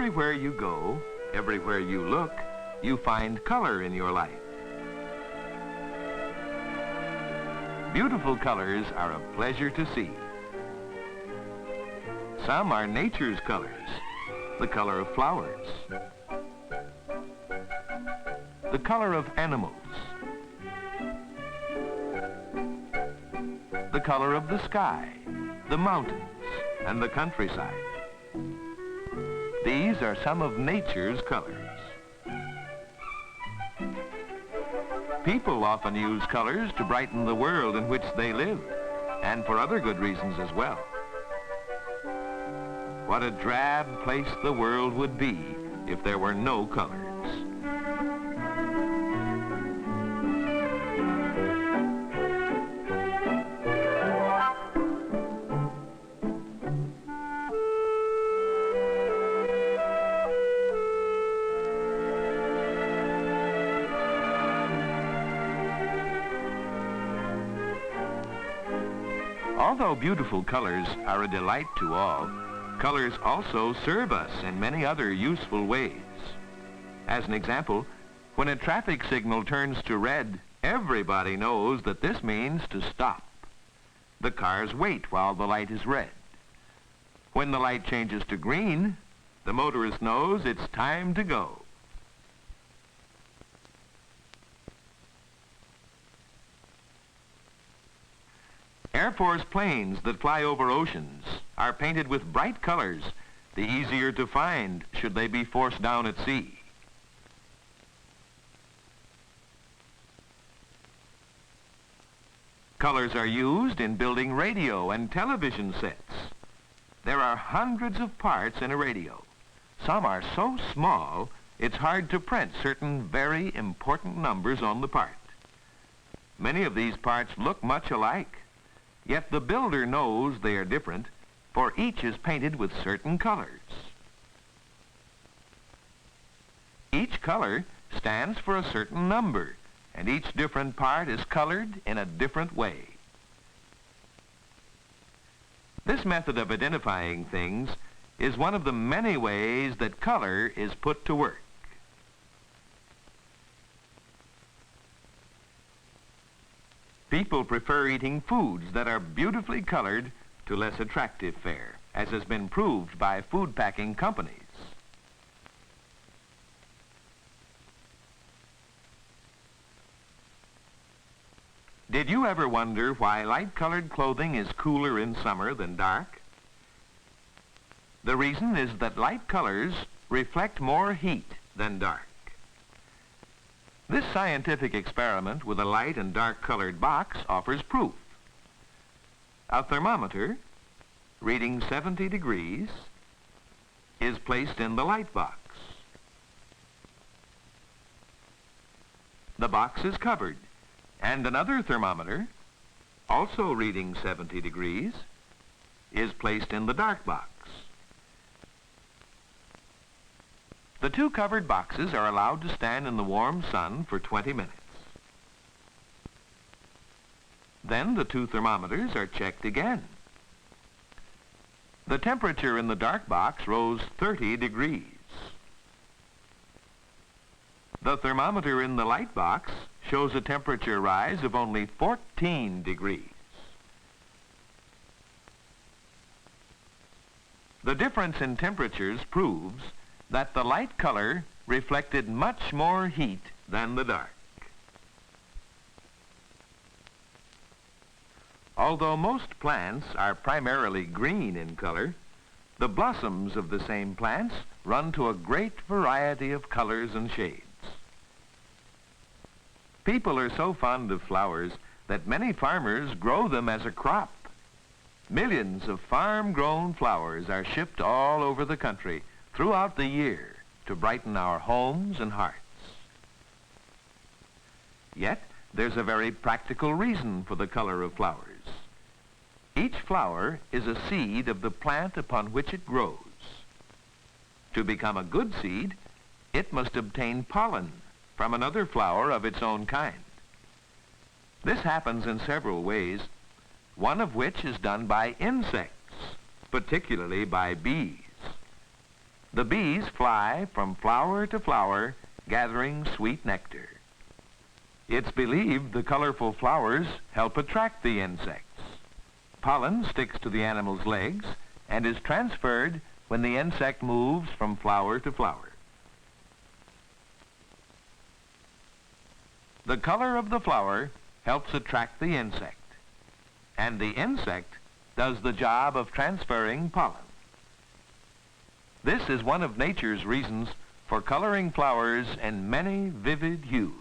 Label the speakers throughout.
Speaker 1: Everywhere you go, everywhere you look, you find color in your life. Beautiful colors are a pleasure to see. Some are nature's colors, the color of flowers, the color of animals, the color of the sky, the mountains, and the countryside. These are some of nature's colors. People often use colors to brighten the world in which they live, and for other good reasons as well. What a drab place the world would be if there were no colors. Although beautiful colors are a delight to all, colors also serve us in many other useful ways. As an example, when a traffic signal turns to red, everybody knows that this means to stop. The cars wait while the light is red. When the light changes to green, the motorist knows it's time to go. Air Force planes that fly over oceans are painted with bright colors, the easier to find should they be forced down at sea. Colors are used in building radio and television sets. There are hundreds of parts in a radio. Some are so small, it's hard to print certain very important numbers on the part. Many of these parts look much alike. Yet the builder knows they are different, for each is painted with certain colors. Each color stands for a certain number, and each different part is colored in a different way. This method of identifying things is one of the many ways that color is put to work. People prefer eating foods that are beautifully colored to less attractive fare, as has been proved by food packing companies. Did you ever wonder why light-colored clothing is cooler in summer than dark? The reason is that light colors reflect more heat than dark. This scientific experiment with a light and dark colored box offers proof. A thermometer reading 70 degrees is placed in the light box. The box is covered, and another thermometer, also reading 70 degrees, is placed in the dark box. The two covered boxes are allowed to stand in the warm sun for 20 minutes. Then the two thermometers are checked again. The temperature in the dark box rose 30 degrees. The thermometer in the light box shows a temperature rise of only 14 degrees. The difference in temperatures proves that the light color reflected much more heat than the dark. Although most plants are primarily green in color, the blossoms of the same plants run to a great variety of colors and shades. People are so fond of flowers that many farmers grow them as a crop. Millions of farm-grown flowers are shipped all over the country throughout the year to brighten our homes and hearts. Yet, there's a very practical reason for the color of flowers. Each flower is a seed of the plant upon which it grows. To become a good seed, it must obtain pollen from another flower of its own kind. This happens in several ways, one of which is done by insects, particularly by bees. The bees fly from flower to flower, gathering sweet nectar. It's believed the colorful flowers help attract the insects. Pollen sticks to the animal's legs and is transferred when the insect moves from flower to flower. The color of the flower helps attract the insect, and the insect does the job of transferring pollen. This is one of nature's reasons for coloring flowers in many vivid hues.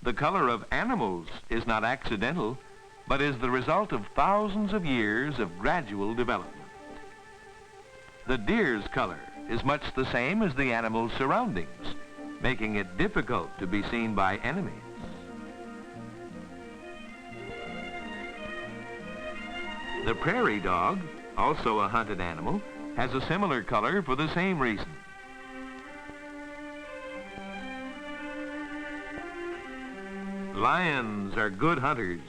Speaker 1: The color of animals is not accidental, but is the result of thousands of years of gradual development. The deer's color is much the same as the animal's surroundings, making it difficult to be seen by enemies. The prairie dog, also a hunted animal, has a similar color for the same reason. Lions are good hunters.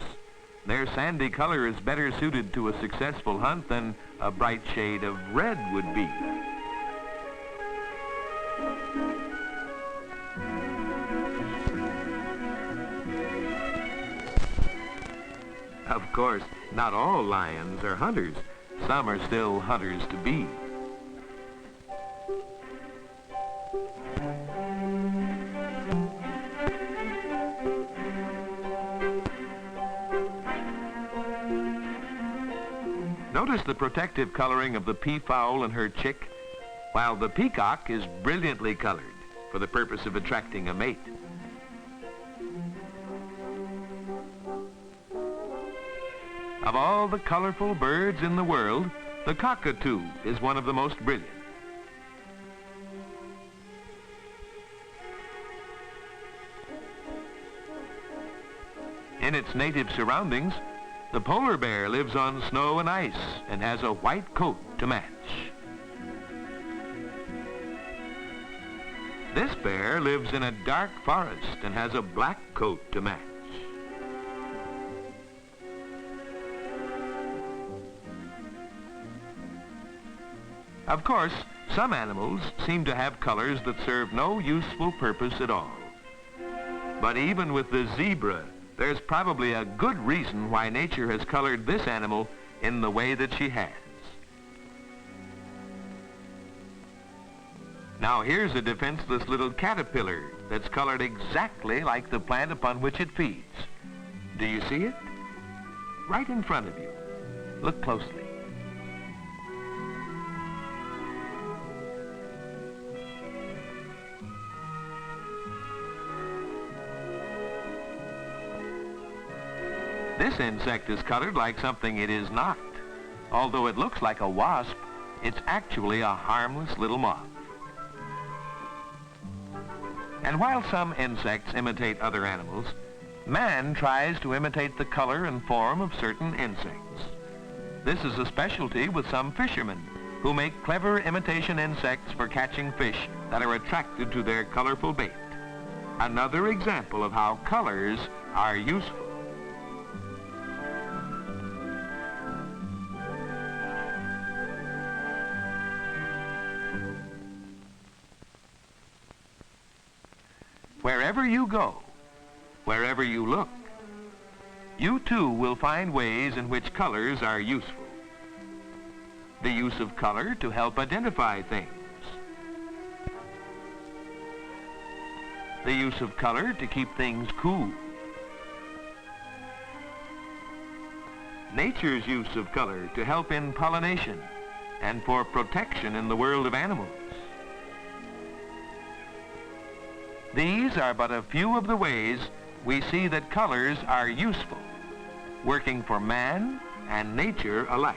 Speaker 1: Their sandy color is better suited to a successful hunt than a bright shade of red would be. Of course, not all lions are hunters. Some are still hunters to be. Notice the protective coloring of the peafowl and her chick, while the peacock is brilliantly colored for the purpose of attracting a mate. Of all the colorful birds in the world, the cockatoo is one of the most brilliant. In its native surroundings, the polar bear lives on snow and ice and has a white coat to match. This bear lives in a dark forest and has a black coat to match. Of course, some animals seem to have colors that serve no useful purpose at all. But even with the zebra, there's probably a good reason why nature has colored this animal in the way that she has. Now here's a defenseless little caterpillar that's colored exactly like the plant upon which it feeds. Do you see it? Right in front of you. Look closely. This insect is colored like something it is not. Although it looks like a wasp, it's actually a harmless little moth. And while some insects imitate other animals, man tries to imitate the color and form of certain insects. This is a specialty with some fishermen who make clever imitation insects for catching fish that are attracted to their colorful bait. Another example of how colors are useful. Wherever you go, wherever you look, you too will find ways in which colors are useful. The use of color to help identify things. The use of color to keep things cool. Nature's use of color to help in pollination and for protection in the world of animals. These are but a few of the ways we see that colors are useful, working for man and nature alike.